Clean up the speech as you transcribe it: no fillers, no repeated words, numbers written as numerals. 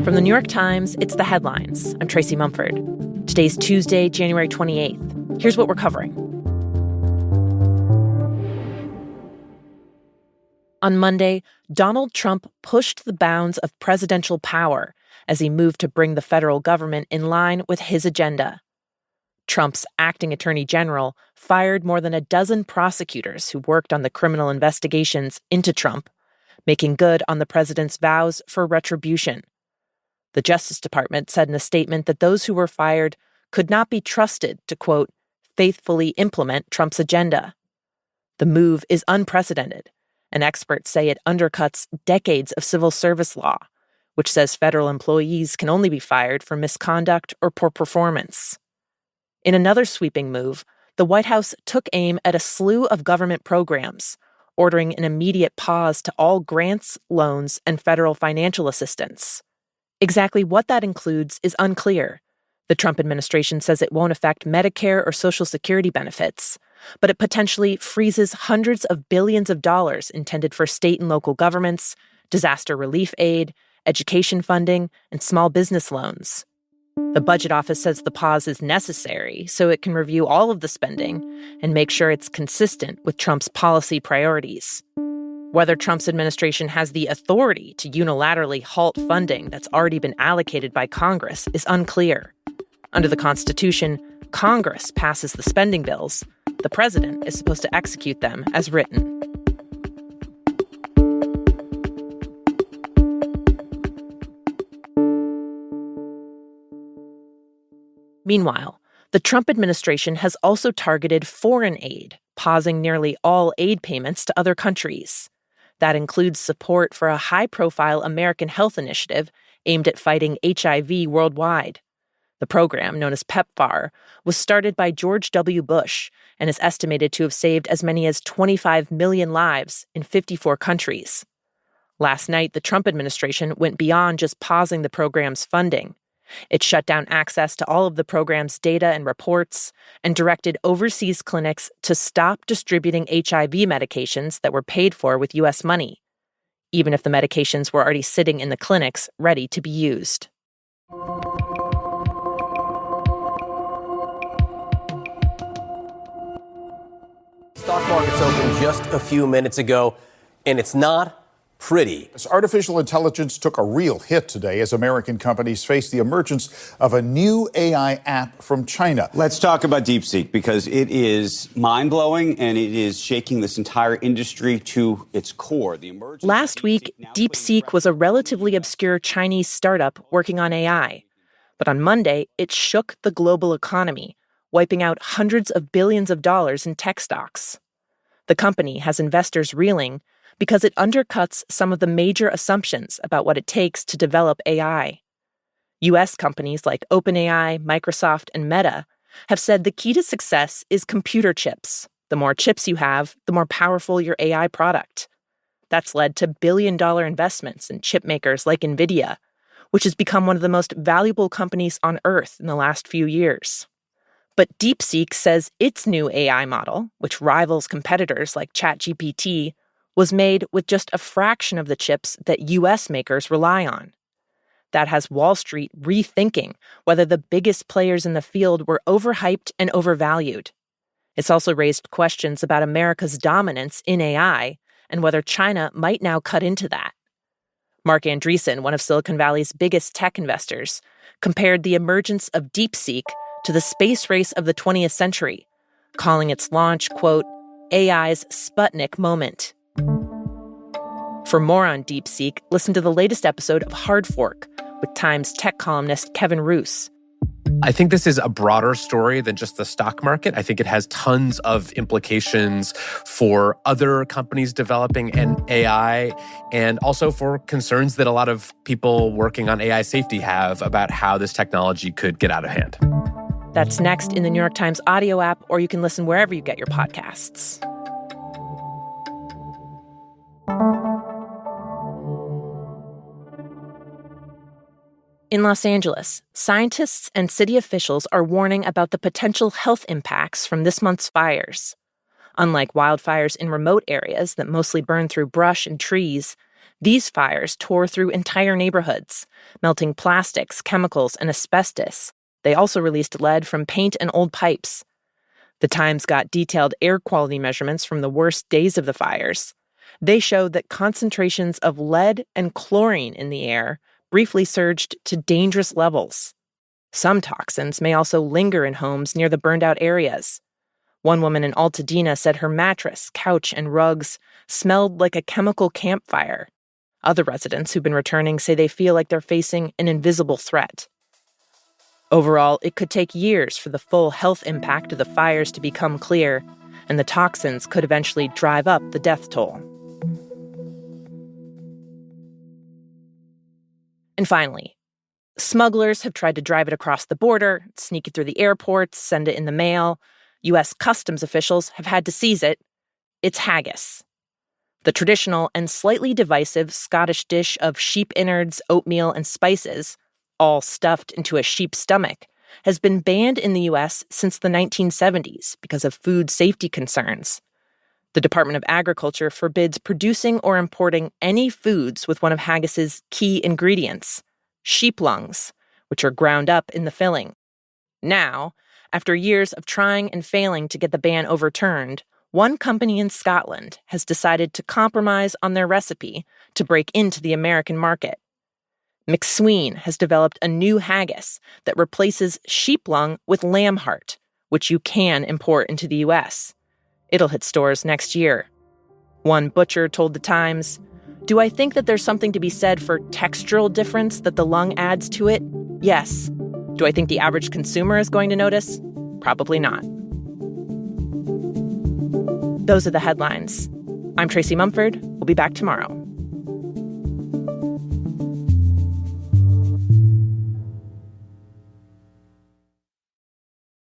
From the New York Times, it's The Headlines. I'm Tracy Mumford. Today's Tuesday, January 28th. Here's what we're covering. On Monday, Donald Trump pushed the bounds of presidential power as he moved to bring the federal government in line with his agenda. Trump's acting attorney general fired more than a dozen prosecutors who worked on the criminal investigations into Trump, making good on the president's vows for retribution. The Justice Department said in a statement that those who were fired could not be trusted to, quote, faithfully implement Trump's agenda. The move is unprecedented, and experts say it undercuts decades of civil service law, which says federal employees can only be fired for misconduct or poor performance. In another sweeping move, the White House took aim at a slew of government programs, ordering an immediate pause to all grants, loans, and federal financial assistance. Exactly what that includes is unclear. The Trump administration says it won't affect Medicare or Social Security benefits, but it potentially freezes hundreds of billions of dollars intended for state and local governments, disaster relief aid, education funding, and small business loans. The Budget Office says the pause is necessary so it can review all of the spending and make sure it's consistent with Trump's policy priorities. Whether Trump's administration has the authority to unilaterally halt funding that's already been allocated by Congress is unclear. Under the Constitution, Congress passes the spending bills. The president is supposed to execute them as written. Meanwhile, the Trump administration has also targeted foreign aid, pausing nearly all aid payments to other countries. That includes support for a high-profile American health initiative aimed at fighting HIV worldwide. The program, known as PEPFAR, was started by George W. Bush and is estimated to have saved as many as 25 million lives in 54 countries. Last night, the Trump administration went beyond just pausing the program's funding. It shut down access to all of the program's data and reports and directed overseas clinics to stop distributing HIV medications that were paid for with U.S. money, even if the medications were already sitting in the clinics ready to be used. Stock markets opened just a few minutes ago, and it's not pretty. Artificial intelligence took a real hit today as American companies face the emergence of a new AI app from China. Let's talk about DeepSeek because it is mind-blowing and it is shaking this entire industry to its core. Last week, DeepSeek was a relatively obscure Chinese startup working on AI. But on Monday, it shook the global economy, wiping out hundreds of billions of dollars in tech stocks. The company has investors reeling because it undercuts some of the major assumptions about what it takes to develop AI. U.S. companies like OpenAI, Microsoft, and Meta have said the key to success is computer chips. The more chips you have, the more powerful your AI product. That's led to billion-dollar investments in chip makers like NVIDIA, which has become one of the most valuable companies on Earth in the last few years. But DeepSeek says its new AI model, which rivals competitors like ChatGPT, was made with just a fraction of the chips that U.S. makers rely on. That has Wall Street rethinking whether the biggest players in the field were overhyped and overvalued. It's also raised questions about America's dominance in AI and whether China might now cut into that. Mark Andreessen, one of Silicon Valley's biggest tech investors, compared the emergence of DeepSeek to the space race of the 20th century, calling its launch, quote, AI's Sputnik moment. For more on DeepSeek, listen to the latest episode of Hard Fork with Times tech columnist Kevin Roose. I think this is a broader story than just the stock market. I think it has tons of implications for other companies developing an AI and also for concerns that a lot of people working on AI safety have about how this technology could get out of hand. That's next in the New York Times audio app, or you can listen wherever you get your podcasts. In Los Angeles, scientists and city officials are warning about the potential health impacts from this month's fires. Unlike wildfires in remote areas that mostly burn through brush and trees, These fires tore through entire neighborhoods, melting plastics, chemicals, and asbestos. They also released lead from paint and old pipes. The Times got detailed air quality measurements from the worst days of the fires. They showed that concentrations of lead and chlorine in the air briefly surged to dangerous levels. Some toxins may also linger in homes near the burned-out areas. One woman in Altadena said her mattress, couch, and rugs smelled like a chemical campfire. Other residents who've been returning say they feel like they're facing an invisible threat. Overall, it could take years for the full health impact of the fires to become clear, and the toxins could eventually drive up the death toll. And finally, smugglers have tried to drive it across the border, sneak it through the airports, send it in the mail. U.S. customs officials have had to seize it. It's haggis. The traditional and slightly divisive Scottish dish of sheep innards, oatmeal, and spices, all stuffed into a sheep's stomach, has been banned in the U.S. since the 1970s because of food safety concerns. The Department of Agriculture forbids producing or importing any foods with one of haggis's key ingredients, sheep lungs, which are ground up in the filling. Now, after years of trying and failing to get the ban overturned, one company in Scotland has decided to compromise on their recipe to break into the American market. McSween has developed a new haggis that replaces sheep lung with lamb heart, which you can import into the U.S. It'll hit stores next year. One butcher told The Times, "Do I think that there's something to be said for textural difference that the lung adds to it? Yes. Do I think the average consumer is going to notice? Probably not." Those are the headlines. I'm Tracy Mumford. We'll be back tomorrow.